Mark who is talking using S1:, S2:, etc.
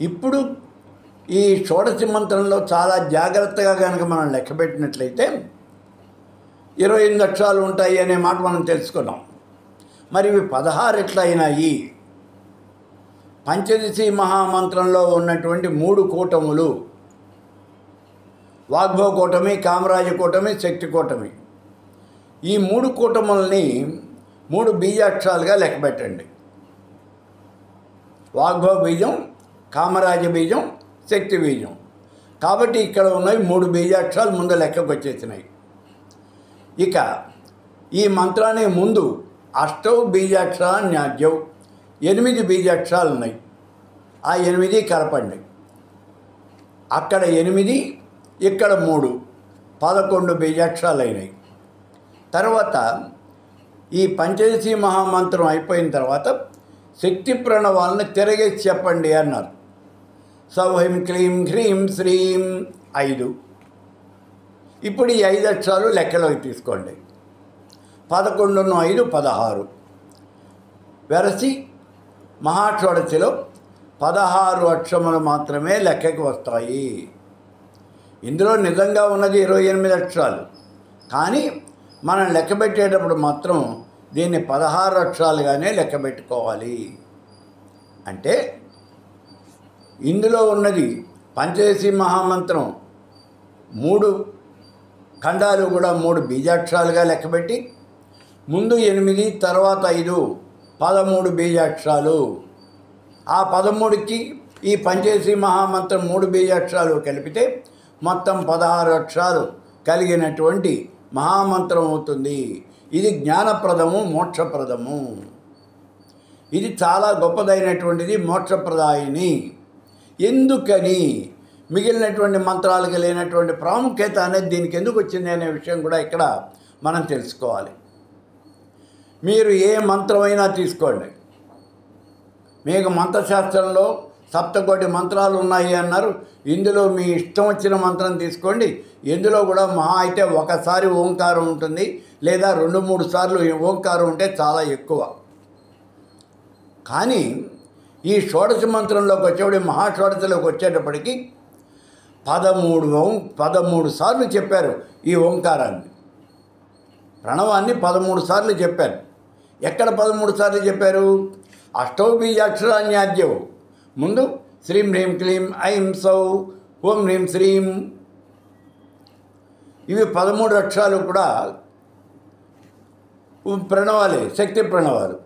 S1: ఇప్పుడు ఈ షోడశి మంత్రంలో చాలా జాగ్రత్తగా కనుక మనం లెక్కపెట్టినట్లయితే 28 అక్షరాలు ఉంటాయి అనే మాట మనం తెలుసుకున్నాం. మరి ఇవి 16 ఎట్లా అయినాయి? పంచదశి మహామంత్రంలో ఉన్నటువంటి 3 కూటములు, వాగ్భవ కూటమి, కామరాజ కూటమి, శక్తి కూటమి, ఈ 3 కూటములని 3 బీజాక్షరాలుగా లెక్కపెట్టండి. వాగ్భవ బీజం, కామరాజ బీజం, శక్తి బీజం. కాబట్టి ఇక్కడ ఉన్నవి 3 బీజాక్షరాలు ముందు లెక్కకు వచ్చేసినాయి. ఇక ఈ మంత్రానికి ముందు అష్టౌ బీజాక్షర న్యాజ్యం 8 బీజాక్షరాలు ఉన్నాయి. ఆ 8 కలపండి. అక్కడ 8, ఇక్కడ 3, 11 బీజాక్షరాలు అయినాయి. తర్వాత ఈ పంచదశి మహామంత్రం అయిపోయిన తర్వాత శక్తి ప్రణవాలను తిరగేసి చెప్పండి అన్నారు. సౌహ్యం క్లీం హ్రీం శ్రీం 5. ఇప్పుడు ఈ 5 అక్షరాలు లెక్కలోకి తీసుకోండి. 11 5 16. వెరసి మహాషోడశిలో 16 అక్షరములు మాత్రమే లెక్కకి వస్తాయి. ఇందులో నిజంగా ఉన్నది 28 అక్షరాలు, కానీ మనం లెక్క పెట్టేటప్పుడు మాత్రం దీన్ని 16 అక్షరాలుగానే లెక్క పెట్టుకోవాలి. అంటే ఇందులో ఉన్నది పంచదశి మహామంత్రం 3 ఖండాలు కూడా 3 బీజాక్షరాలుగా లెక్కబెట్టి ముందు 8, తర్వాత 5, 13 బీజాక్షరాలు. ఆ 13కి ఈ పంచదశి మహామంత్రం 3 బీజాక్షరాలు కలిపితే మొత్తం 16 అక్షరాలు కలిగినటువంటి మహామంత్రం అవుతుంది. ఇది జ్ఞానప్రదము, మోక్షప్రదము. ఇది చాలా గొప్పదైనటువంటిది, మోక్షప్రదాయిని. ఎందుకని మిగిలినటువంటి మంత్రాలకు లేనటువంటి ప్రాముఖ్యత అనేది దీనికి ఎందుకు వచ్చింది అనే విషయం కూడా ఇక్కడ మనం తెలుసుకోవాలి. మీరు ఏ మంత్రమైనా తీసుకోండి. మీకు మంత్రశాస్త్రంలో సప్తకోటి మంత్రాలు ఉన్నాయి అన్నారు. ఇందులో మీ ఇష్టం వచ్చిన మంత్రం తీసుకోండి. ఇందులో కూడా మహా అయితే ఒకసారి ఓంకారం ఉంటుంది, లేదా 2-3 సార్లు ఓంకారం ఉంటే చాలా ఎక్కువ. కానీ ఈ షోడశ మంత్రంలోకి వచ్చేవాడి మహాషోడశలోకి వచ్చేటప్పటికి 13 సార్లు చెప్పారు ఈ ఓంకారాన్ని. ప్రణవాన్ని 13 సార్లు చెప్పారు. ఎక్కడ 13 సార్లు చెప్పారు? అష్టౌ బీజాక్షరాన్యాద్యం. ముందు శ్రీం హ్రీం క్లీం ఐం సౌ ఓం హ్రీం శ్రీం. ఇవి 13 అక్షరాలు కూడా ప్రణవాలే, శక్తి ప్రణవాలు.